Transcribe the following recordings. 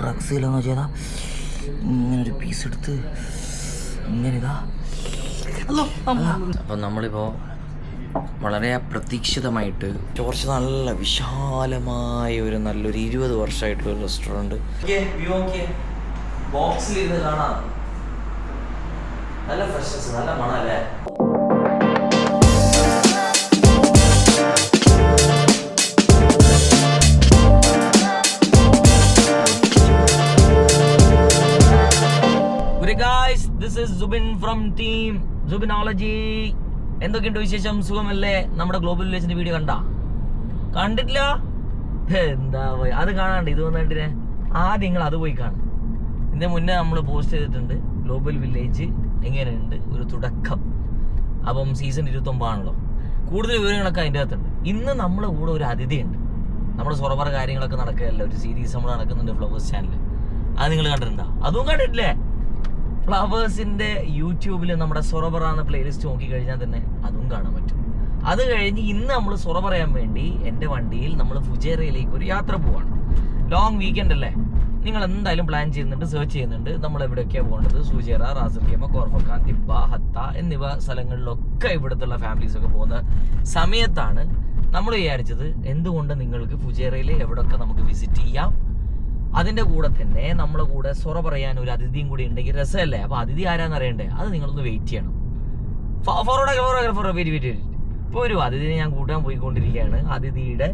റക്സിലെന്ന് വെച്ചാൽ ഇങ്ങനൊരു പീസ് എടുത്ത് ഇങ്ങനെ ഇതാ. അപ്പം നമ്മളിപ്പോൾ വളരെ അപ്രതീക്ഷിതമായിട്ട് കുറച്ച് നല്ല വിശാലമായ നല്ലൊരു 20 വർഷമായിട്ടുള്ള ഒരു റെസ്റ്റോറൻറ്റ് ബോക്സിലിരുന്ന് കാണാം. നല്ല ഫ്രഷ്നസ്, നല്ല മണല്ലേ. Guys, this is Zubin from team Zubinology. എന്തൊക്കെയുണ്ട് വിശേഷം? സുഖമല്ലേ? നമ്മുടെ ഗ്ലോബൽ വില്ലേജിന്റെ വീഡിയോ കണ്ടിട്ടില്ല? എന്താ അത് കാണാണ്ട് ഇത് വന്നിട്ടിനെ ആദ്യം നിങ്ങൾ അത് പോയി കാണും. ഇതിന്റെ മുന്നേ നമ്മൾ പോസ്റ്റ് ചെയ്തിട്ടുണ്ട് ഗ്ലോബൽ വില്ലേജ് എങ്ങനെയുണ്ട് ഒരു തുടക്കം. അപ്പം സീസൺ 29 ആണല്ലോ. കൂടുതൽ വിവരങ്ങളൊക്കെ അതിൻ്റെ അകത്തുണ്ട്. ഇന്ന് നമ്മളെ കൂടെ ഒരു അതിഥിയുണ്ട്. നമ്മുടെ സൊറബറ കാര്യങ്ങളൊക്കെ നടക്കുകയല്ല, ഒരു സീരീസ് നമ്മൾ നടക്കുന്നുണ്ട് ഫ്ലവേഴ്സ് ചാനലിൽ. അത് നിങ്ങൾ കണ്ടിട്ടുണ്ടോ? അതും കണ്ടിട്ടില്ലേ? ഫ്ലവേഴ്സിന്റെ യൂട്യൂബിൽ നമ്മുടെ സൊറബറ എന്ന പ്ലേലിസ്റ്റ് നോക്കിക്കഴിഞ്ഞാൽ തന്നെ അതും കാണാൻ പറ്റും. അത് കഴിഞ്ഞ് ഇന്ന് നമ്മൾ സൊറ പറയാൻ വേണ്ടി എൻ്റെ വണ്ടിയിൽ നമ്മൾ ഫുജേറയിലേക്ക് ഒരു യാത്ര പോവാണ്. ലോങ് വീക്കെൻഡ് അല്ലേ? നിങ്ങൾ എന്തായാലും പ്ലാൻ ചെയ്യുന്നുണ്ട്, സെർച്ച് ചെയ്യുന്നുണ്ട് നമ്മൾ എവിടെയൊക്കെയാണ് പോകേണ്ടത്. ഫുജേറ, റാസൽ ഖൈമ, കോർഫക്കാൻ, തിബ്ബ, ഹത്ത എന്നിവ സ്ഥലങ്ങളിലൊക്കെ ഇവിടുത്തുള്ള ഫാമിലീസൊക്കെ പോകുന്ന സമയത്താണ് നമ്മൾ വിചാരിച്ചത് എന്തുകൊണ്ട് നിങ്ങൾക്ക് ഫുജേറയിൽ എവിടെയൊക്കെ നമുക്ക് വിസിറ്റ് ചെയ്യാം. അതിൻ്റെ കൂടെ തന്നെ നമ്മളെ കൂടെ സൊറ പറയാൻ ഒരു അതിഥിയും കൂടി ഉണ്ടെങ്കിൽ രസമല്ലേ? അപ്പോൾ അതിഥി ആരാന്ന് അറിയണ്ടേ? അത് നിങ്ങളൊന്ന് വെയിറ്റ് ചെയ്യണം. ഇപ്പോൾ ഒരു അതിഥിനെ ഞാൻ കൂട്ടാൻ പോയിക്കൊണ്ടിരിക്കുകയാണ്. അതിഥിയുടെ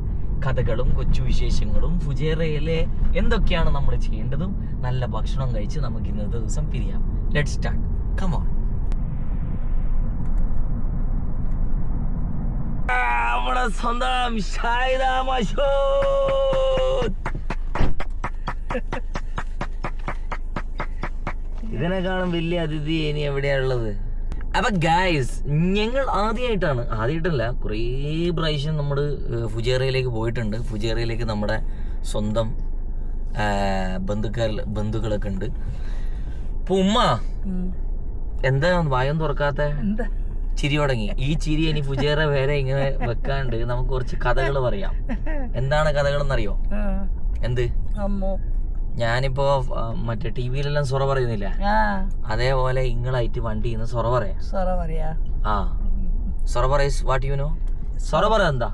കഥകളും കൊച്ചു വിശേഷങ്ങളും ഫുജേറയിലെ എന്തൊക്കെയാണ് നമ്മൾ ചെയ്യേണ്ടതും നല്ല ഭക്ഷണം കഴിച്ച് നമുക്ക് ഇന്നത്തെ ദിവസം പിരിയാം. Let's start. Come on. നമ്മുടെ സ്വന്തം ഷാഹിദ മഷൂദ്. ഇതിനെക്കാളും വലിയ അതിഥി ഇനി എവിടെയാണുള്ളത്? അപ്പൊ ഗായ്സ്, ഞങ്ങൾ ആദ്യമായിട്ടല്ല കുറേ പ്രാവശ്യം നമ്മൾ ഫുജേറയിലേക്ക് പോയിട്ടുണ്ട്. ഫുജേറയിലേക്ക് നമ്മുടെ സ്വന്തം ബന്ധുക്കളൊക്കെ ഉണ്ട്. അപ്പൊ ഉമ്മ എന്താ വായം തുറക്കാത്ത? ചിരി തുടങ്ങി. ഈ ചിരി ഇനി ഫുജേറ വരെ ഇങ്ങനെ വെക്കാണ്ട് നമുക്ക് കുറച്ച് കഥകൾ പറയാം. എന്താണ് കഥകൾ എന്നറിയോ? എന്ത്? ഞാനിപ്പോ മറ്റേ ടിവിയിലെല്ലാം സൊറ പറയുന്നില്ല, അതേപോലെ ഇങ്ങളായിട്ട് വണ്ടി ഇന്ന് സൊറ പറയാ. ആ, സൊറ പറ. What you know? സൊറ പറ എന്താ?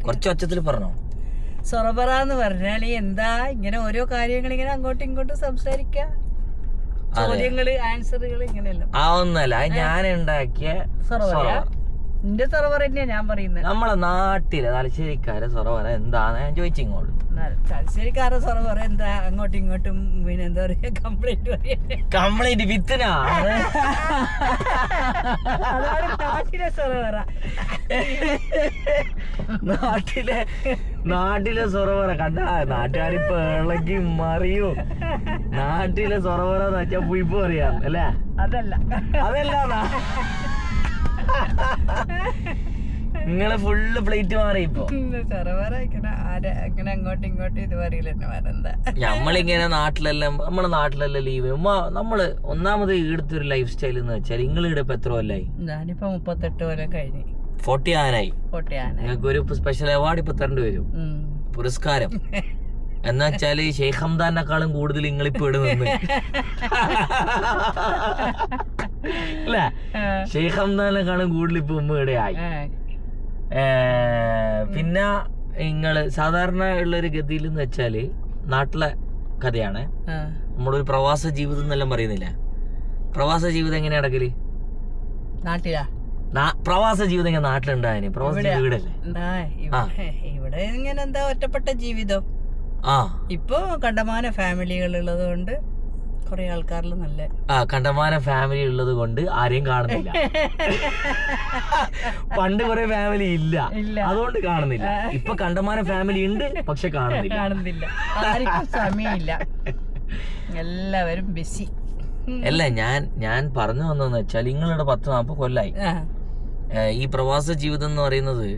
കുറച്ച് ഒച്ചത്തിൽ പറഞ്ഞോ. സൊറബറാന്ന് പറഞ്ഞാല് എന്താ? ഇങ്ങനെ ഓരോ കാര്യങ്ങൾ ഇങ്ങനെ അങ്ങോട്ടും ഇങ്ങോട്ടും സംസാരിക്കാം, ചോദ്യങ്ങള് ആൻസറുകൾ ഇങ്ങനെയല്ലോ. ആ ഒന്നല്ല, ഞാൻ ഉണ്ടാക്കിയ എന്റെ സൊറവറ തന്നെയാ ഞാൻ പറയുന്നത്. നമ്മളെ നാട്ടിലെ തലശ്ശേരിക്കാരെ സൊറവറ എന്താന്ന് ഞാൻ ചോദിച്ചിങ്ങോട്ട്. തലശ്ശേരിക്കാരെ സൊറവറ എന്താ? അങ്ങോട്ടും ഇങ്ങോട്ടും പിന്നെ എന്താ പറയാ, കംപ്ലൈന്റ് വിത്തിനാ. അതാണ് നാട്ടിലെ സൊറവറ. നാട്ടിലെ സൊറവറ കണ്ട നാട്ടുകാരിപ്പോ ഇളക്കി മറിയോ. നാട്ടിലെ സൊറവറ എന്ന് വെച്ചാ പുയിപ്പ് പറയാം അല്ലേ? അതല്ല നിങ്ങളെ ഫുള്ള് പ്ലേറ്റ് മാറി ഇപ്പൊ. നമ്മളിങ്ങനെ നാട്ടിലെല്ലാം ലീവ്. നമ്മള് ഒന്നാമത് ഇവിടുത്തെ ഒരു ലൈഫ് സ്റ്റൈൽ എന്ന് വെച്ചാൽ നിങ്ങൾ ഇവിടെ ഇപ്പൊ എത്ര കൊല്ലായി? ഞാനിപ്പോ 38 കൊല്ലം കഴിഞ്ഞു. 40 ആനായി. നിങ്ങൾക്ക് ഒരു സ്പെഷ്യൽ അവാർഡ് ഇപ്പൊ തരേണ്ടി വരും, പുരസ്കാരം. എന്നാ വെച്ചാല് ഷെയ്ഖ് ഹംദാനെക്കാളും കൂടുതൽ നിങ്ങളിപ്പോ ഇവിടെ നിന്ന് അല്ലേ? ഷെയ്ഖ് ഹംദാനെക്കാളും കൂടുതൽ ഇപ്പൊ ഇവിടെ ആയി. പിന്നെ നിങ്ങള് സാധാരണ ഉള്ളൊരു ഗതിയിൽ എന്ന് വെച്ചാല് നാട്ടിലെ കഥയാണ്. നമ്മളൊരു പ്രവാസ ജീവിതം എന്നെല്ലാം പറയുന്നില്ല. പ്രവാസ ജീവിതം എങ്ങനെയാ നടക്കല്? നാട്ടിലാ പ്രവാസ ജീവിതം എങ്ങനെ നാട്ടിലുണ്ടായ പ്രവാസ വീടല്ലേ? ഇവിടെ ഇങ്ങനെ എന്താ ഒറ്റപ്പെട്ട ജീവിതം. ഇപ്പൊ കണ്ടമാന ഫാമിലികൾ ഉള്ളത് കൊണ്ട് കുറെ ആൾക്കാരിൽ നല്ല കണ്ടമാന ഫാമിലി ഉള്ളത് കൊണ്ട് ആരെയും കാണുന്നില്ല. പണ്ട് കുറെ ഫാമിലി ഇല്ല, അതുകൊണ്ട് കാണുന്നില്ല. ഇപ്പൊ കണ്ടമാന ഫാമിലി ഉണ്ട്, പക്ഷെ കാണുന്നില്ല. ആർക്കും സമയമില്ല, എല്ലാവരും ബിസി. അല്ല, ഞാൻ പറഞ്ഞു വന്നതെന്ന് വെച്ചാൽ നിങ്ങളുടെ 10-40 കൊല്ലായി ഈ പ്രവാസ ജീവിതം എന്ന് പറയുന്നത്.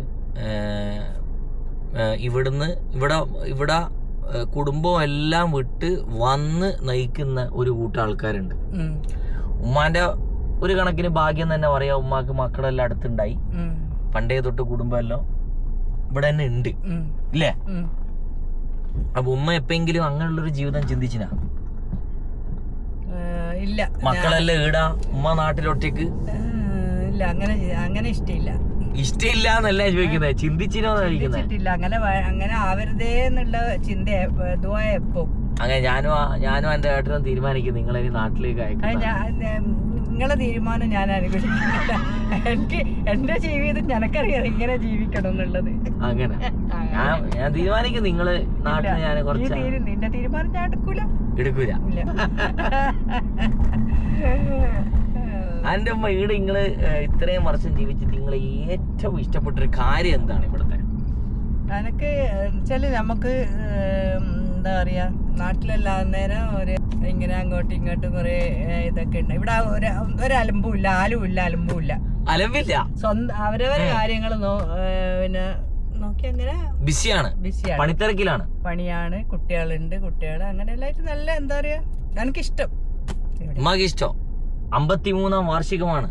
ഇവിടെ കുടുംബം എല്ലാം വിട്ട് വന്ന് നയിക്കുന്ന ഒരു കൂട്ടം ആൾക്കാരുണ്ട്. ഉമ്മാന്റെ ഒരു കണക്കിന് ഭാഗ്യം തന്നെ പറയാം. ഉമ്മാക്ക് മക്കളെല്ലാം അടുത്തുണ്ടായി. പണ്ടേ തൊട്ട് കുടുംബമെല്ലാം ഇവിടെ തന്നെ ഉണ്ട് ഇല്ലേ? അപ്പൊ ഉമ്മ എപ്പെങ്കിലും അങ്ങനെയുള്ളൊരു ജീവിതം ചിന്തിച്ചിനാ? ഇല്ല. മക്കളെല്ലാം ഈടാ, ഉമ്മ നാട്ടിലൊറ്റക്ക്? ഇല്ല, അങ്ങനെ ഇഷ്ടമില്ല. ഇഷ്ടമില്ല എന്നല്ല ചോദിക്കുന്നത്, ചിന്തിച്ചിനോന്നാ ചോദിക്കുന്നത്. അങ്ങനെ ആവരുതേ എന്നുള്ള ചിന്ത ഇതുവായ എപ്പോ. അങ്ങനെ ഞാനും എന്റെ ഏട്ടനും തീരുമാനിക്കും നിങ്ങളെ നാട്ടിലേക്ക് അയക്കാം. നിങ്ങളെ തീരുമാനം ഞാൻ അനുകൂലിക്കുന്നില്ല. എനിക്ക് എന്റെ ജീവിതം ഞനക്കറിയാം ഇങ്ങനെ ജീവിക്കണം എന്നുള്ളത്. അങ്ങനെ ഞാൻ തീരുമാനിക്കും നിങ്ങള് നാട്ടിൽ ഞാൻ കുറച്ച്. നിന്റെ തീരുമാനം ഞാൻ എടുക്കൂല. എന്റെ ഉമ്മ ഈടെ നിങ്ങള് ഇത്രയും വർഷം ജീവിച്ചിട്ട് നിങ്ങളെ ഏറ്റവും ഇഷ്ടപ്പെട്ടൊരു കാര്യം എന്താണ് ഇവിടുത്തെ? എനിക്ക് വെച്ചാല് നമുക്ക് എന്താ പറയാ, നാട്ടിലല്ല നേരം ഒരു ഇങ്ങനെ അങ്ങോട്ടും ഇങ്ങോട്ടും കുറെ ഇതൊക്കെ ഉണ്ട്. ഇവിടെ ഒരലമ്പും ഇല്ല, അലമ്പില്ല. സ്വന്തം അവരവരെ കാര്യങ്ങൾ പിന്നെ നോക്കി അങ്ങനെ ബിസിയാണ്, പണിത്തിരക്കിലാണ്, പണിയാണ്, കുട്ടികളുണ്ട്, അങ്ങനെ എല്ലായിട്ട് നല്ല എന്താ പറയാ എനിക്കിഷ്ടം. ഉമ്മാക്ക് ഇഷ്ടം. 53ാം വാർഷികമാണ്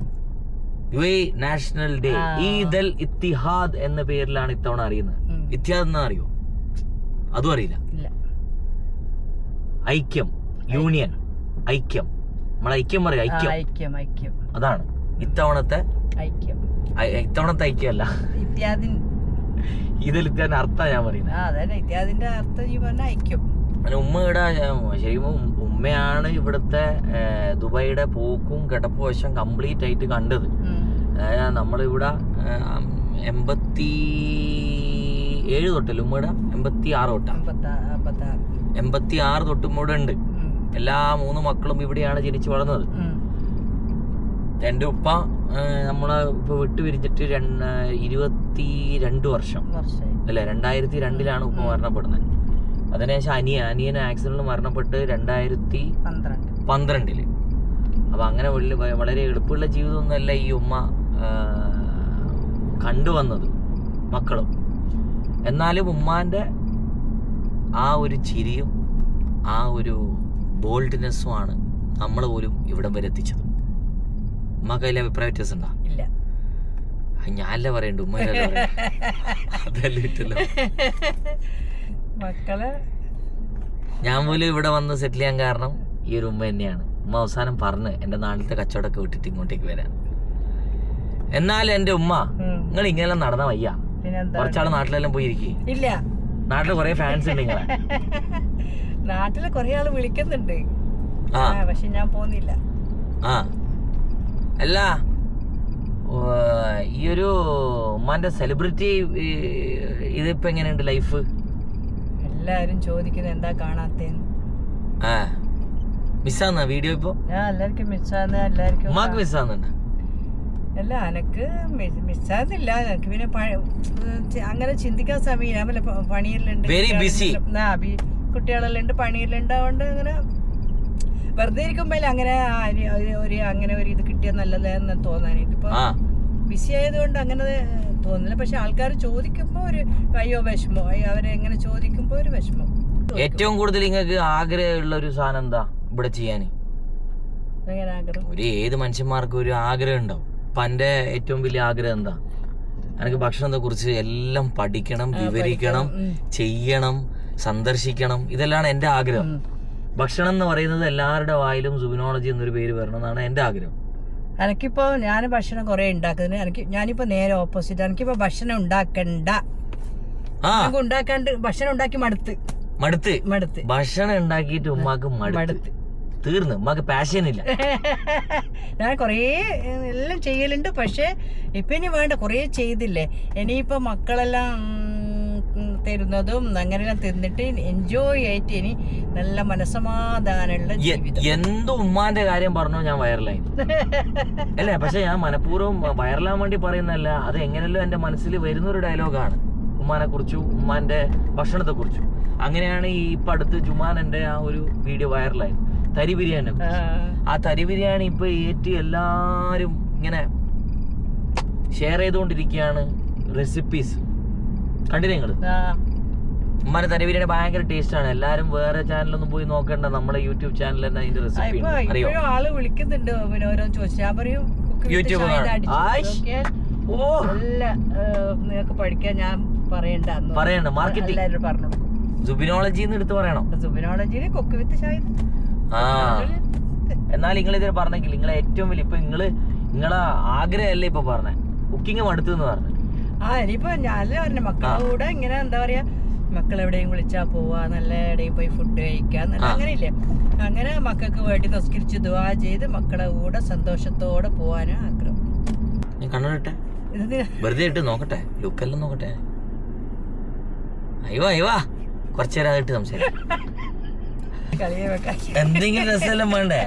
UAE national day. Eid al Etihad എന്ന പേരിലാണ് ഇത്തവണ അറിയുന്നത്. ഇത്തിഹാദ് എന്നാ അറിയോ? അതും അറിയില്ല. ഐക്യം, യൂണിയൻ, ഐക്യം. നമ്മളെ ഐക്യം പറയാം, ഐക്യം. അതാണ് ഇത്തവണത്തെ ഐക്യമല്ല, ഇതിൽ ഇത്തിഹാദിന്റെ അർത്ഥം ഞാൻ പറയുന്നത്. ഇത്യാദിന്റെ അർത്ഥം ഈ പറഞ്ഞ ഐക്യം. ഉമ്മ ഇവിടെ ശരിക്കും ഉമ്മയാണ് ഇവിടുത്തെ ദുബായിയുടെ പോക്കും കിടപ്പ് വശം കംപ്ലീറ്റ് ആയിട്ട് കണ്ടത്. അതായത് നമ്മളിവിടെ 87 തൊട്ടല്ലേ ഉമ്മയുടെ? 86 തൊട്ടാ? 86 തൊട്ട് ഉമ്മ ഇവിടെ ഉണ്ട്. എല്ലാ 3 മക്കളും ഇവിടെയാണ് ജനിച്ചു വളർന്നത്. എന്റെ ഉപ്പ നമ്മളെ ഇപ്പൊ വിട്ടുപിരിഞ്ഞിട്ട് 22 വർഷം അല്ലെ, 2002 ഉപ്പ മരണപ്പെടുന്നത്. അതിനുശേഷം അനിയൻ ആക്സിഡന്റിൽ മരണപ്പെട്ട് 2012. അപ്പൊ അങ്ങനെ വളരെ എളുപ്പമുള്ള ജീവിതമൊന്നുമല്ല ഈ ഉമ്മ കണ്ടുവന്നത് മക്കളും. എന്നാലും ഉമ്മാന്റെ ആ ഒരു ചിരിയും ആ ഒരു ബോൾഡ്നെസ്സും ആണ് നമ്മൾ പോലും ഇവിടം വരെ എത്തിച്ചത്. ഉമ്മക്ക് അതിലെ അഭിപ്രായ വ്യത്യാസം ഉണ്ടോ? ഇല്ല. ഞാനല്ലേ പറയണ്ട, ഉമ്മ അതല്ലേ ഇട്ടല്ലോ. മക്കളെ ഞാൻ പോലും ഇവിടെ വന്ന് സെറ്റിൽ ചെയ്യാൻ കാരണം ഈ ഒരു ഉമ്മ തന്നെയാണ്. ഉമ്മ അവസാനം പറഞ്ഞ് എന്റെ നാട്ടിലത്തെ കച്ചവടമൊക്കെ വിട്ടിട്ട് ഇങ്ങോട്ടേക്ക് വരാൻ. എന്നാലും എന്റെ ഉമ്മ, നിങ്ങൾ ഇങ്ങനെ നടന്ന വയ്യ, കുറച്ചാള് നാട്ടിലെല്ലാം പോയിരിക്കും. ഇല്ല, നാട്ടില് കൊറേ ഫാൻസ് ഉണ്ട് നിങ്ങളെ. നാട്ടില് കൊറേ ആള് വിളിക്കുന്നുണ്ട്, പക്ഷെ ഞാൻ പോകുന്നില്ല. അല്ല, ഈ ഒരു ഉമ്മാന്റെ സെലിബ്രിറ്റി ഇതിപ്പോ എങ്ങനെയുണ്ട് ലൈഫ്? എല്ലാരും ചോദിക്കുന്നത് എന്താ കാണാത്തേന്ന്. മിസ്സാന്ന വീഡിയോ ഇപ്പൊ? എല്ലാവർക്കും മിസ്സാന്ന്. എല്ലാവർക്കും ഉമ്മാക്ക് മിസ്സാന്നുണ്ട്? അല്ല, എനക്ക് മിസ്സാകുന്നില്ല. എനിക്ക് പിന്നെ അങ്ങനെ ചിന്തിക്കാൻ സമയമില്ല. പണിയെല്ലാം വെരി ബിസി, കുട്ടികളെല്ലാം ഉണ്ട്, പണിയെല്ലാം ഉണ്ട്. അതുകൊണ്ട് അങ്ങനെ വെറുതെ ഇരിക്കുമ്പോ അങ്ങനെ ഒരു ഇത് കിട്ടിയ നല്ലതെന്ന് തോന്നാൻ. ഇതിപ്പോ ബിസി ആയതുകൊണ്ട് അങ്ങനെ തോന്നില്ല. പക്ഷെ ആൾക്കാർ ചോദിക്കുമ്പോ ഒരു വിഷമോ, അവരെങ്ങനെ ചോദിക്കുമ്പോ ഒരു വിഷമം. ഏറ്റവും കൂടുതൽ നിങ്ങൾക്ക് ആഗ്രഹമുള്ള ഒരു സാധനം എന്താ ഇവിടെ ചെയ്യാൻ? ഒരു ഏത് മനുഷ്യന്മാർക്കും ഒരു ആഗ്രഹം ഉണ്ടാവും. അപ്പൊ എന്റെ ഏറ്റവും വലിയ ആഗ്രഹം എന്താ? എനിക്ക് ഭക്ഷണത്തെ കുറിച്ച് എല്ലാം പഠിക്കണം, വിവരിക്കണം, ചെയ്യണം, സന്ദർശിക്കണം. ഇതെല്ലാം എന്റെ ആഗ്രഹം. ഭക്ഷണം എന്ന് പറയുന്നത് എല്ലാവരുടെ വായിലും സുബിനോളജി എന്നൊരു പേര് വരണം എന്നാണ് എന്റെ ആഗ്രഹം. എനിക്കിപ്പോ ഞാൻ ഭക്ഷണം കുറെ ഉണ്ടാക്കുന്നത്. ഞാനിപ്പോ നേരെ ഓപ്പോസിറ്റ്. എനിക്കിപ്പോ ഭക്ഷണം ഉണ്ടാക്കണ്ട, ഉണ്ടാക്കാണ്ട് ഭക്ഷണം ഉണ്ടാക്കി മടുത്ത് ഭക്ഷണം ഉണ്ടാക്കിയിട്ട് ഉമ്മാക്ക് മടുത്ത് തീർന്നു. ഉമ്മാക്ക് പാഷൻ ഇല്ല. ഞാൻ കൊറേ എല്ലാം ചെയ്യലുണ്ട്, പക്ഷെ ഇപ്പൊ ഇനി വേണ്ട, കൊറേ ചെയ്തില്ലേ. ഇനിയിപ്പോ മക്കളെല്ലാം തരുന്നതും അങ്ങനെല്ലാം തിന്നിട്ട് എൻജോയ് ആയിട്ട് ഇനി നല്ല മനസ്സമാധാനമുള്ള എന്ത് ഉമ്മാന്റെ കാര്യം പറഞ്ഞോ ഞാൻ വൈറലായി അല്ലേ? പക്ഷെ ഞാൻ മനഃപൂർവ്വം വൈറലാൻ വേണ്ടി പറയുന്നല്ല, അത് എങ്ങനെയല്ലോ എന്റെ മനസ്സിൽ വരുന്നൊരു ഡയലോഗാണ് ഉമ്മാനെ കുറിച്ചും ഉമ്മാന്റെ ഭക്ഷണത്തെ കുറിച്ചും. അങ്ങനെയാണ് ഈ ഇപ്പൊ അടുത്ത് ജുമാൻ എന്റെ ആ ഒരു വീഡിയോ വൈറലായി, തരി ബിരിയാണി. ആ തരി ബിരിയാണി ഇപ്പൊ ഏറ്റ് എല്ലാരും ഇങ്ങനെ ഷെയർ ചെയ്തുകൊണ്ടിരിക്കുകയാണ്. റെസിപ്പീസ് കണ്ടില്ലേ നിങ്ങള്? ഉമ്മാന്റെ തരി ബിരിയാണി ഭയങ്കര ടേസ്റ്റ് ആണ്. എല്ലാരും വേറെ ചാനലൊന്നും പോയി നോക്കണ്ട, നമ്മുടെ യൂട്യൂബ് ചാനൽ തന്നെ അതിന്റെ റെസിപ്പി അറിയോ? ആള് വിളിക്കുന്നുണ്ട്, ഓരോ ചോദിച്ചു. ഞാൻ പറയും യൂട്യൂബ് നിങ്ങൾക്ക് പഠിക്കാൻ. ഞാൻ പറയണ്ട മാർക്കറ്റിംഗ് എല്ലാവരും പറഞ്ഞു കൊടുക്കും. സുബിനോളജിന്ന് എടുത്ത് പറയണം. സുബിനോളജിയിൽ കൊക്ക് വിത്ത് ഷാഹിദ്. ആ എന്നാൽ നിങ്ങൾ ഇതിന് പറഞ്ഞെങ്കിൽ നിങ്ങളെ ഏറ്റവും വലിയ ഇപ്പൊ നിങ്ങളെ ആഗ്രഹമല്ലേ ഇപ്പൊ പറഞ്ഞേ കുക്കിംഗ് മടുത്തു എന്ന് പറഞ്ഞു. ഇനിയിപ്പോ ഞാനല്ലേ പറഞ്ഞു മക്കളുടെ കൂടെ ഇങ്ങനെ എന്താ പറയാ മക്കളെവിടെയും വിളിച്ചാ പോവാ, നല്ല എവിടെയും പോയി ഫുഡ് കഴിക്കുക, അങ്ങനെയില്ലേ. അങ്ങനെ മക്കൾക്ക് വേണ്ടി നിസ്കരിച്ച് ദുആ ചെയ്ത് മക്കളെ കൂടെ സന്തോഷത്തോടെ പോവാനും ആഗ്രഹം. ഞാൻ കണ്ണുട്ടെ വെറുതെ ഇട്ട് നോക്കട്ടെ, ലുക്കെല്ലാം നോക്കട്ടെ. അയ്യോ കുറച്ചേരം അതിട്ട് സംസാരിക്കും. എന്തെങ്കിലും രസമെല്ലാം വേണ്ടേ?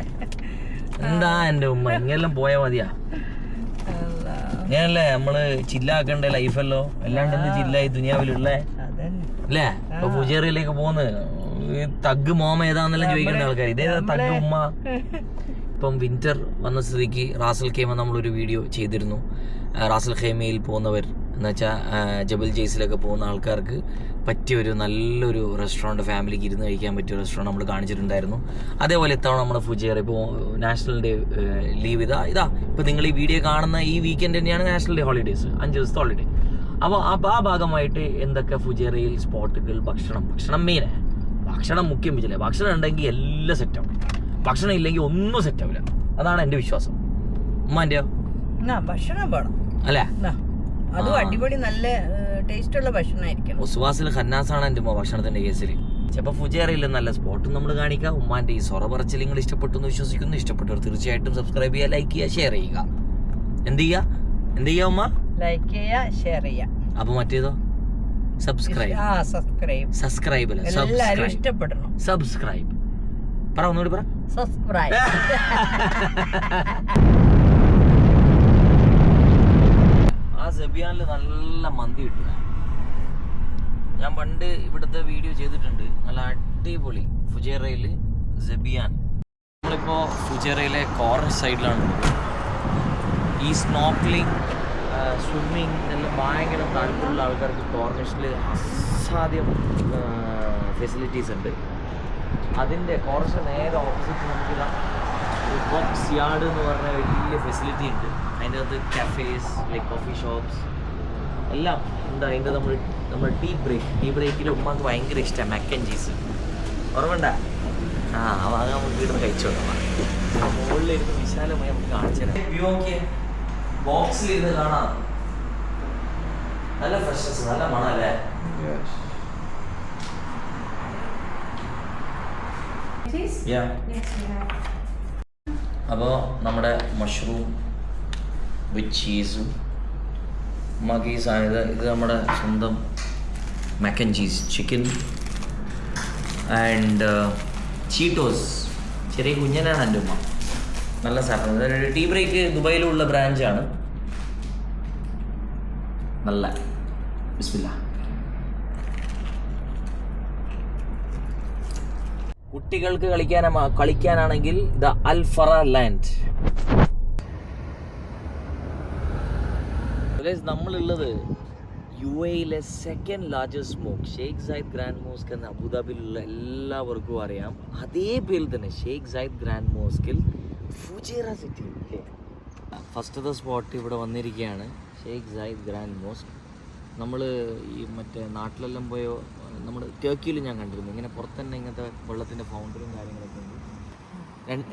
എന്താ എന്റെ ഉമ്മ ഇങ്ങനെല്ലാം പോയാ മതിയാ? ഇങ്ങനല്ലേ നമ്മള് ചില്ലാക്കേണ്ട ലൈഫല്ലോ, അല്ലാണ്ട് എന്ത് ചില്ലായി ദുനിയാവിലുള്ളേ അല്ലേ? ഇപ്പൊ ഫുജേറിയിലേക്ക് പോന്ന് തഗ് മോമ ഏതാന്നെല്ലാം ചോദിക്കേണ്ട ആൾക്കാർ, ഇതേതാ തഗ് ഉമ്മ? ഇപ്പം വിന്റർ വന്ന സ്ഥിതിക്ക് റാസൽ ഖേമ നമ്മളൊരു വീഡിയോ ചെയ്തിരുന്നു. റാസൽ ഖേമയിൽ പോകുന്നവർ എന്നുവെച്ചാൽ ജബൽ ജെയ്സിലൊക്കെ പോകുന്ന ആൾക്കാർക്ക് പറ്റിയൊരു നല്ലൊരു റെസ്റ്റോറൻറ്റ്, ഫാമിലിക്ക് ഇരുന്ന് കഴിക്കാൻ പറ്റിയ റെസ്റ്റോറൻറ്റ് നമ്മൾ കാണിച്ചിട്ടുണ്ടായിരുന്നു. അതേപോലെ ഇത്തവണ നമ്മുടെ ഫുജിയർ ഇപ്പോൾ നാഷണൽ ഡേ ലീവ് ഇതാ ഇപ്പോൾ നിങ്ങൾ ഈ വീഡിയോ കാണുന്ന ഈ വീക്കെൻഡ് തന്നെയാണ് നാഷണൽ ഡേ ഹോളിഡേയ്സ്, 5 ദിവസത്തെ ഹോളിഡേ. അപ്പോൾ ആ ഭാഗമായിട്ട് എന്തൊക്കെ ഫുജിയറയിൽ സ്പോട്ടുകൾ, ഭക്ഷണം മെയിൻ, ഭക്ഷണം മുഖ്യം വെച്ചില്ലേ. ഭക്ഷണം ഉണ്ടെങ്കിൽ എല്ലാം സെറ്റാവും, ഭക്ഷണം ഇല്ലെങ്കിൽ ഒന്നും സെറ്റാവില്ല. അതാണ് എൻ്റെ വിശ്വാസം. ഉമ്മാൻ്റെയോ? ഭക്ഷണം വേണം അല്ലേ? അതും അടിപൊളി നല്ല ടേസ്റ്റ് ഉള്ള ഭക്ഷണമായിരിക്കും. ഉസ്വാസിൽ ഖന്നാസാണ് എൻ്റെ ഉമ്മ ഭക്ഷണത്തിന്റെ കേസിൽ. ചിലപ്പോൾ ഫുജിയറയിൽ നല്ല സ്പോട്ടും നമ്മൾ കാണിക്കാം. ഉമ്മാന്റെ ഈ സൊറ പറച്ചിൽ നിങ്ങൾ ഇഷ്ടപ്പെട്ടു എന്ന് വിശ്വസിക്കുന്നു. ഇഷ്ടപ്പെട്ടവർ തീർച്ചയായിട്ടും സബ്സ്ക്രൈബ് ചെയ്യുക, ലൈക്ക് ചെയ്യുക, ഷെയർ ചെയ്യുക. എന്ത് ചെയ്യുക ഉമ്മ? ലൈക്ക് ചെയ്യുക, ഷെയർ ചെയ്യുക. അപ്പൊ മറ്റേതോ? സബ്സ്ക്രൈബ് എല്ലാവരും ഇഷ്ടപ്പെടണം. സബ്സ്ക്രൈബ് പറ, ഒന്നുകൂടി പറ. സബ്സ്ക്രൈബ്. ആ സെബിയാനിൽ നല്ല മന്തി കിട്ടുക. ഞാൻ പണ്ട് ഇവിടുത്തെ വീഡിയോ ചെയ്തിട്ടുണ്ട്, നല്ല അടിപൊളി. ഫുജേറയിൽ സെബിയാൻ. നമ്മളിപ്പോൾ ഫുജേറയിലെ കോർണർ സൈഡിലാണ്. ഈ സ്നോർക്കലിംഗ്, സ്വിമ്മിങ് ഇതെല്ലാം ഭയങ്കര താല്പര്യമുള്ള ആൾക്കാർക്ക് കോർണിഷിൽ അസാധ്യം ഫെസിലിറ്റീസ് ഉണ്ട്. അതിൻ്റെ കോർണിഷിന് നേരെ ഓപ്പോസിറ്റ് നമുക്കിതാ ബോക്സ് യാർഡ് എന്ന് പറഞ്ഞ വലിയ ഫെസിലിറ്റി ഉണ്ട്. അതിൻ്റെ അകത്ത് കഫേസ്, ലൈക്ക് കോഫി ഷോപ്സ് എല്ലാം ഉണ്ട്. അതിൻ്റെ നമ്മൾ ടീ ബ്രേക്കിൽ ഉമ്മാക്ക് ഭയങ്കര ഇഷ്ടമാണ് മാക്ക് ആൻഡ് ചീസ്. ഓർമ്മണ്ട? അത് നമുക്ക് വീട്ടിൽ നിന്ന് കഴിച്ചോളാം. മുകളിലിരുന്ന് വിശാലമായി നമുക്ക് കാണിച്ചു തരാം. വ്യൂ നോക്കിയേ, ബോക്സിലിരുന്ന് കാണാം. നല്ല ഫ്രഷ്നസ്, നല്ല മണം അല്ലേ? അപ്പോൾ നമ്മുടെ മഷ്റൂം വിത്ത് ചീസും ഉമ്മാക്ക് ഈ സാധനം, ഇത് നമ്മുടെ സ്വന്തം mac and cheese chicken and Cheetos. ചെറിയ കുഞ്ഞനാണ് എൻ്റെ ഉമ്മ. നല്ല സാധനം. ടീ ബ്രേക്ക് ദുബായിലുള്ള ബ്രാഞ്ചാണ്. നല്ല ബിസ്മില്ലാ. കുട്ടികൾക്ക് കളിക്കാനാണെങ്കിൽ ദ അൽഫറ ലാൻഡ്. നമ്മളുള്ളത് UAE second largest mosque, Sheikh Zayed grand mosque എന്ന അബുദാബിയിലുള്ള എല്ലാവർക്കും അറിയാം. അതേ പേരിൽ തന്നെ ഷെയ്ഖ് സായിദ് ഗ്രാൻഡ് മോസ്കിൽ ഫുജേറ സിറ്റി. ഫസ്റ്റത്തെ സ്പോട്ട് ഇവിടെ വന്നിരിക്കുകയാണ്, ഷെയ്ഖ് സായിദ് ഗ്രാൻഡ് മോസ്ക്. നമ്മൾ ഈ മറ്റേ നാട്ടിലെല്ലാം പോയോ, നമ്മുടെ ടർക്കിയിൽ ഞാൻ കണ്ടിരുന്നു ഇങ്ങനെ പുറത്ത് തന്നെ ഇങ്ങനത്തെ വെള്ളത്തിൻ്റെ ഫൗണ്ടനും കാര്യങ്ങളൊക്കെ ഉണ്ട്.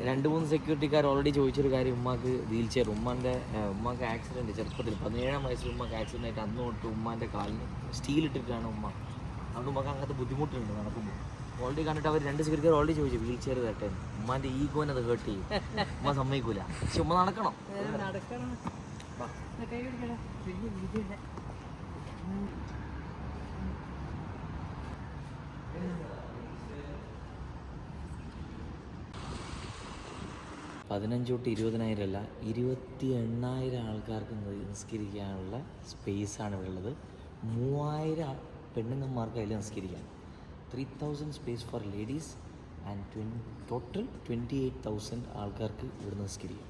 2-3 സെക്യൂരിറ്റിക്കാർ ഓൾറെഡി ചോദിച്ചൊരു കാര്യം, ഉമ്മാക്ക് വീൽ ചെയർ, ഉമ്മാക്ക് ആക്സിഡൻറ്റ് ചെറുപ്പത്തിൽ 17 വയസ്സിൽ ഉമ്മാക്ക് ആക്സിഡൻ്റ് ആയിട്ട് അന്ന് തൊട്ട് ഉമ്മാൻ്റെ കാലിന് സ്റ്റീൽ ഇട്ടിട്ടാണ് ഉമ്മ. അതുകൊണ്ട് ഉമ്മാക്ക് അങ്ങനത്തെ ബുദ്ധിമുട്ടുണ്ട് നടക്കുമ്പോൾ. ഓൾറെഡി കണ്ടിട്ട് അവർ 2 സെക്യൂരിറ്റിക്കാർ ഓൾറെഡി ചോദിച്ചു വീൽ ചെയർ തട്ടെ. ഉമ്മാൻ്റെ ഈഗോനെ അത് ഹേർട്ട് ചെയ്യും, ഉമ്മ സമ്മതിക്കൂല. പക്ഷെ ഉമ്മ നടക്കണം. 15 തൊട്ട് 20,000 അല്ല, 28,000 ആൾക്കാർക്ക് നിസ്കരിക്കാനുള്ള സ്പേസാണ് ഇവിടെ ഉള്ളത്. 3,000 പെണ്ണുങ്ങന്മാർക്ക് അതിൽ നിസ്കരിക്കാം. 3,000 space for ladies and total 28,000 ആൾക്കാർക്ക് ഇവിടെ നിസ്കരിക്കാം.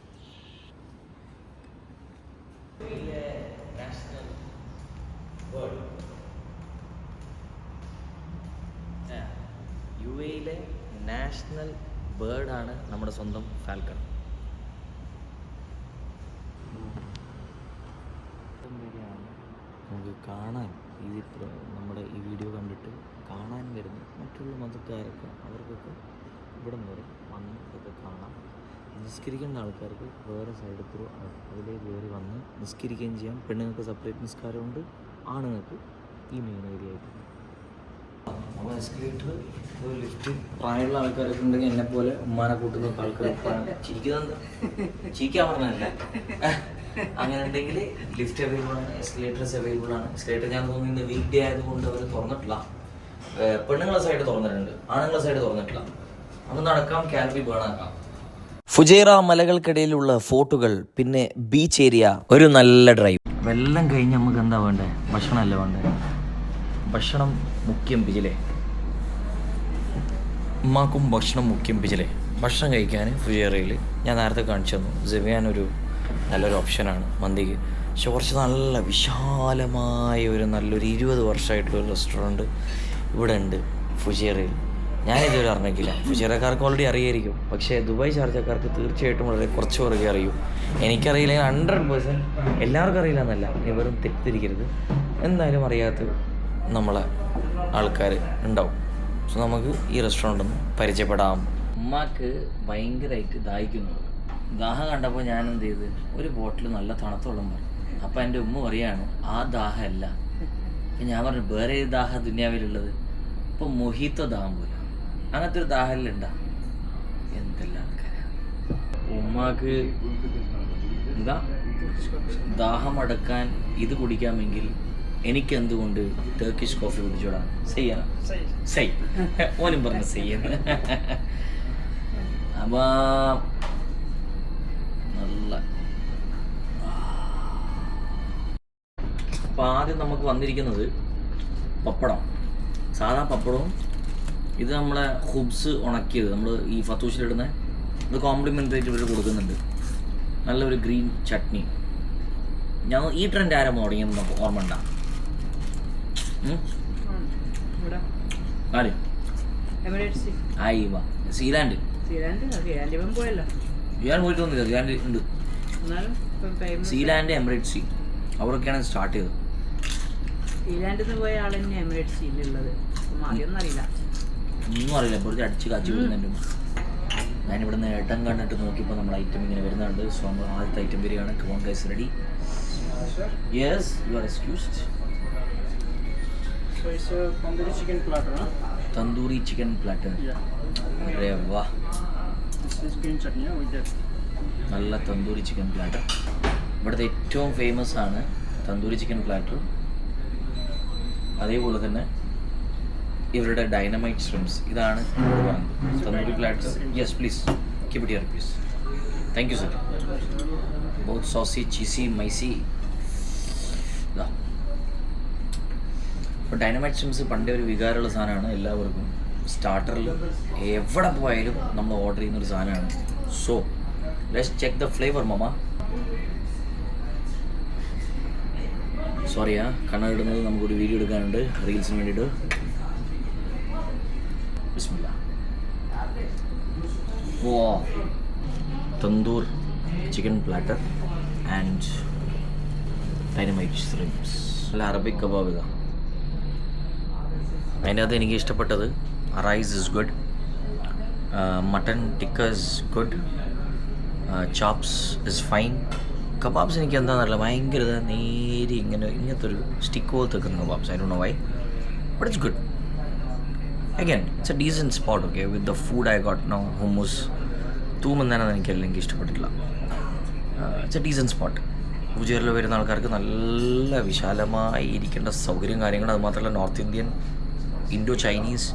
UAE നാഷണൽ ബേർഡാണ് നമ്മുടെ സ്വന്തം ഫാൽക്കൺ. നമുക്ക് കാണാൻ നമ്മുടെ ഈ വീഡിയോ കണ്ടിട്ട് കാണാൻ വരുന്ന മറ്റുള്ള മതക്കാരൊക്കെ അവർക്കൊക്കെ ഇവിടെ വരെ വന്ന് ഇതൊക്കെ കാണാം. നിസ്കരിക്കേണ്ട ആൾക്കാർക്ക് വേറെ സൈഡ് ത്രൂ അതിലേക്ക് കയറി വന്ന് നിസ്കരിക്കുകയും ചെയ്യാം. പെണ്ണുങ്ങൾക്ക് സെപ്പറേറ്റ് നിസ്കാരമുണ്ട്, ആണുങ്ങൾക്ക് ഈ മെയിൻ ഏരിയ ആയിട്ട്. അപ്പോൾ എസ്കലേറ്റർ, ഒരു ലിഫ്റ്റ്, പ്രായമുള്ള ആൾക്കാരൊക്കെ ഉണ്ടെങ്കിൽ എന്നെ പോലെ ഉമ്മാനെ കൂട്ടുന്ന ആൾക്കാർ ചിരിക്കാൻ പറഞ്ഞതല്ല, അങ്ങനെ ഉണ്ടെങ്കിൽ ലിഫ്റ്റ് അവൈലബിൾ ആണ്, എസ്കലേറ്റേഴ്സ് അവൈലബിൾ ആണ്. എസ്കലേറ്റർ ഞാൻ തോന്നുന്നു വീക്ക് ഡേ ആയതുകൊണ്ട് അവർ തുറന്നിട്ടില്ല. പെണ്ണുങ്ങളെ സൈഡ് തുറന്നിട്ടുണ്ട്, ആണുങ്ങളെ സൈഡ് തുറന്നിട്ടില്ല. നമുക്ക് നടക്കാം, ക്യാൻപി ബേണാക്കാം. ഫുജൈറ മലകൾക്കിടയിലുള്ള ഫോർട്ടുകൾ, പിന്നെ ബീച്ച് ഏരിയ, ഒരു നല്ല ഡ്രൈവ്. എല്ലാം കഴിഞ്ഞ് നമുക്ക് എന്താ വേണ്ടേ? ഭക്ഷണമല്ലേ വേണ്ടേ? ഭക്ഷണം മുഖ്യം പിജിലേ, ഉമ്മാക്കും ഭക്ഷണം മുഖ്യം പിജിലേ. ഭക്ഷണം കഴിക്കാൻ ഫുജൈറയിൽ ഞാൻ നേരത്തെ കാണിച്ചു തന്നു, സെവിയാൻ നല്ലൊരു ഓപ്ഷനാണ് മന്തിക്ക്. പക്ഷെ കുറച്ച് നല്ല വിശാലമായ നല്ലൊരു 20 വർഷമായിട്ടുള്ളൊരു റെസ്റ്റോറൻറ്റ് ഇവിടെ ഉണ്ട് ഫുജൈറയിൽ. ഞാനിതുവരെ അറിഞ്ഞിട്ടില്ല. ഫുജൈറക്കാർക്ക് ഓൾറെഡി അറിയായിരിക്കും, പക്ഷേ ദുബായ് ഷാർജക്കാർക്ക് തീർച്ചയായിട്ടും വളരെ കുറച്ച് പുറകെ അറിയൂ. എനിക്കറിയില്ല, 100% എല്ലാവർക്കും അറിയില്ല എന്നല്ല, നീ വെറും തെറ്റിദ്ധരിക്കരുത്. എന്തായാലും അറിയാത്ത നമ്മളെ ആൾക്കാർ ഉണ്ടാവും. സോ നമുക്ക് ഈ റെസ്റ്റോറൻ്റ് ഒന്ന് പരിചയപ്പെടാം. ഉമ്മാക്ക് ഭയങ്കരമായിട്ട് ദാഹിക്കുന്നു. ദാഹം കണ്ടപ്പോൾ ഞാൻ എന്ത് ചെയ്ത്, ഒരു ബോട്ടിൽ നല്ല തണുത്ത വെള്ളം പറഞ്ഞു. അപ്പം എൻ്റെ ഉമ്മ പറയാണ് ആ ദാഹമല്ല. അപ്പം ഞാൻ പറഞ്ഞു വേറെ ഏത് ദാഹം ദുനിയാവിലുള്ളത്? ഇപ്പം മൊഹീത്തോ ദാഹം പോലെ, അങ്ങനത്തെ ഒരു ദാഹമെല്ലാം ഉണ്ടാ. എന്തെല്ലാം ആൾക്കാരാ. ഉമ്മാക്ക് എന്താ ദാഹം അടക്കാൻ ഇത് കുടിക്കാമെങ്കിൽ എനിക്കെന്തുകൊണ്ട് ടർക്കിഷ് കോഫി കുടിച്ചോടാ? സൈ ഓനും പറഞ്ഞു ചെയ്യുന്നു. അപ്പൊ നല്ല അപ്പം ആദ്യം നമുക്ക് വന്നിരിക്കുന്നത് പപ്പടം, സാധാ പപ്പടവും. ഇത് നമ്മളെ ഹുബ്സ് ഉണക്കിയത്, നമ്മൾ ഈ ഫത്തൂഷിലിടുന്ന ഇത് കോംപ്ലിമെൻ്ററി ആയിട്ട് ഇവർ കൊടുക്കുന്നുണ്ട്. നല്ലൊരു ഗ്രീൻ ചട്നി. ഞാൻ ഈ ട്രെൻഡ് ആരാ തുടങ്ങിയെന്ന് നമുക്ക് ഓർമ്മ ഉണ്ടാ? സീലാൻഡ് ഞാൻ പോയിട്ട് വന്നില്ല. സീലാൻഡ് ഉണ്ട്, സീലാൻഡ് എമിറേറ്റ്സ് സീ അവരൊക്കെയാണ് സ്റ്റാർട്ട് ചെയ്തത്. ഒന്നും അറിയില്ല, ഇപ്പോഴത്തെ അടിച്ച് കാച്ചി വരുന്നുണ്ട്. ഞാനിവിടുന്ന് ഏട്ടൻ കണ്ടിട്ട് നോക്കിയപ്പോൾ നമ്മുടെ ഐറ്റം ഇങ്ങനെ വരുന്നുണ്ട്. സോ നമ്മൾ ആദ്യത്തെ ഐറ്റം വരികയാണ്. Come on guys, ready? Yes, you are excused. So it's a tandoori chicken platter, huh? Tandoori chicken platter. Yeah. Arre wah. This is green chutney, yeah, with that. നല്ല tandoori chicken platter. ഇവിടുത്തെ ഏറ്റവും famous ആണ് tandoori chicken platter. അതേപോലെ തന്നെ ഇവരുടെ dynamite ഷ്രിംപ്സ്, ഇതാണ് ഇവിടെ പറയുന്നത് tandoori platter. Yes please keep it here please. Thank you sir. Both saucy, cheesy, മൈസി. ഇതാ ഇപ്പോൾ ഡൈനമൈറ്റ് ഷ്രിംപ്സ് പണ്ടേ ഒരു വികാരമുള്ള സാധനമാണ് എല്ലാവർക്കും. സ്റ്റാർട്ടറിൽ എവിടെ പോയാലും നമ്മൾ ഓർഡർ ചെയ്യുന്നൊരു സാധനമാണ്. So let's check the flavour mama. സോറിയാ, കണ്ണടിടുന്നത് നമുക്കൊരു വീഡിയോ എടുക്കാനുണ്ട് റീൽസിന് വേണ്ടിയിട്ട്. ബിസ്മില്ലാ. Oh, tandoor chicken platter and dynamite shrimps. നല്ല അറബിക് കബാബ്. ഇതാ അതിൻ്റെ അകത്ത് എനിക്ക് ഇഷ്ടപ്പെട്ടത് rice is good, mutton tikka is good, chops is fine. Kebabs എനിക്ക് എന്താണെന്നറിയില്ല, ഭയങ്കര നേരി ഇങ്ങനത്തെ ഒരു സ്റ്റിക്ക് പോലത്തെ വെക്കുന്ന kebabs. I don't know why, but it's good. Again it's a decent spot. Okay, with the food I got no hummus തൂമെന്നാണെന്ന് എനിക്ക് ഇഷ്ടപ്പെട്ടില്ല. It's a decent spot. ഫുജൈറയിൽ വരുന്ന ആൾക്കാർക്ക് നല്ല വിശാലമായി ഇരിക്കേണ്ട സൗകര്യം കാര്യങ്ങൾ. അത് മാത്രമല്ല north Indian, Indo Chinese,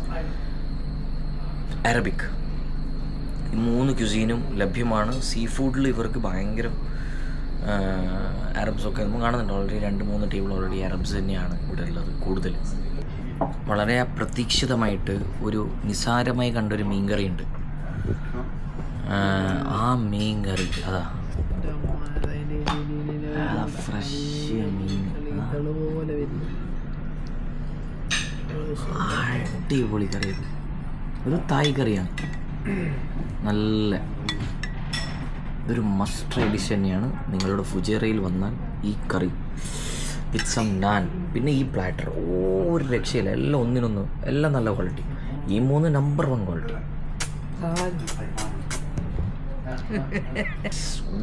Arabic ഈ 3 ക്യുസീനും ലഭ്യമാണ്. സീ ഫുഡിൽ ഇവർക്ക് ഭയങ്കര അറബ്സൊക്കെ നമ്മൾ കാണുന്നുണ്ട്. ഓൾറെഡി 2-3 ടേബിൾ ഓൾറെഡി അറബ്സ് തന്നെയാണ് ഇവിടെ ഉള്ളത് കൂടുതൽ. വളരെ അപ്രതീക്ഷിതമായിട്ട് ഒരു നിസാരമായി കണ്ടൊരു മീൻകറി ഉണ്ട്. ആ മീൻകറി അതാ ഫ്രഷ് മീൻ, അടിപൊളി കറി. ഒരു തായ് കറിയാണ്, നല്ല ഇതൊരു മസ്റ്റ് ട്രൈ ഡിഷ് തന്നെയാണ്. നിങ്ങളുടെ ഫുജൈറയിൽ വന്നാൽ ഈ കറി വിത്ത് സം നാൻ. പിന്നെ ഈ പ്ലാറ്റർ ഒരു രക്ഷയില്ല, എല്ലാം ഒന്നിനൊന്ന്, എല്ലാം നല്ല ക്വാളിറ്റി. ഈ 3 നമ്പർ 1 ക്വാളിറ്റി.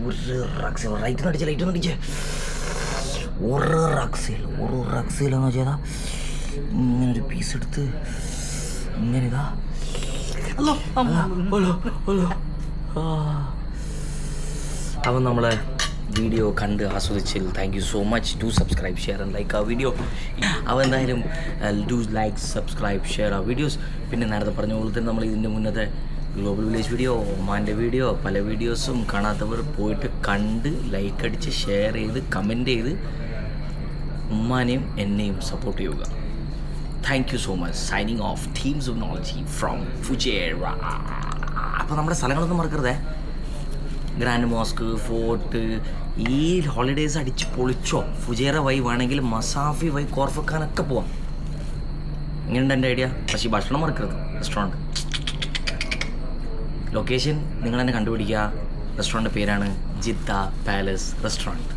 ഒരു റക്സിൽ റൈറ്റ് നടിച്ച ലൈറ്റ് നടിച്ചേ, ഒരു റക്സിലെന്ന് വെച്ചാൽ ഇങ്ങനൊരു പീസ് എടുത്ത് ഇങ്ങനെ ഇതാ. അപ്പം നമ്മളെ വീഡിയോ കണ്ട് ആസ്വദിച്ചതിൽ thank you so much. Do subscribe, share and like ആ വീഡിയോ. അപ്പോൾ എന്തായാലും ഡു ലൈക്ക്, സബ്സ്ക്രൈബ്, ഷെയർ ആ വീഡിയോസ്. പിന്നെ നേരത്തെ പറഞ്ഞ പോലെ തന്നെ നമ്മൾ ഇതിൻ്റെ മുന്നത്തെ ഗ്ലോബൽ വില്ലേജ് വീഡിയോ, ഒമാൻ്റെ വീഡിയോ, പല വീഡിയോസും കാണാത്തവർ പോയിട്ട് കണ്ട് ലൈക്ക് അടിച്ച് ഷെയർ ചെയ്ത് കമൻറ്റ് ചെയ്ത് ഉമ്മാനെയും എന്നെയും സപ്പോർട്ട് ചെയ്യുക. Thank you so much. Signing off team Subnology from Fujairah. അപ്പോൾ നമ്മുടെ സ്ഥലങ്ങളൊന്നും മറക്കരുതേ. ഗ്രാൻഡ് മോസ്ക്, ഫോർട്ട്, ഈ ഹോളിഡേയ്സ് അടിച്ച് പൊളിച്ചോ. ഫുജേറ വഴി വേണമെങ്കിൽ മസാഫി വഴി കോർഫക്കാനൊക്കെ പോവാം. ഇങ്ങനെയുണ്ട് എൻ്റെ ഐഡിയ. പക്ഷേ ഭക്ഷണം മറക്കരുത്. റെസ്റ്റോറൻറ്റ് ലൊക്കേഷൻ നിങ്ങൾ തന്നെ കണ്ടുപിടിക്കുക. റെസ്റ്റോറൻറ്റ് പേരാണ് ജിദ്ദ പാലസ് റെസ്റ്റോറൻറ്റ്.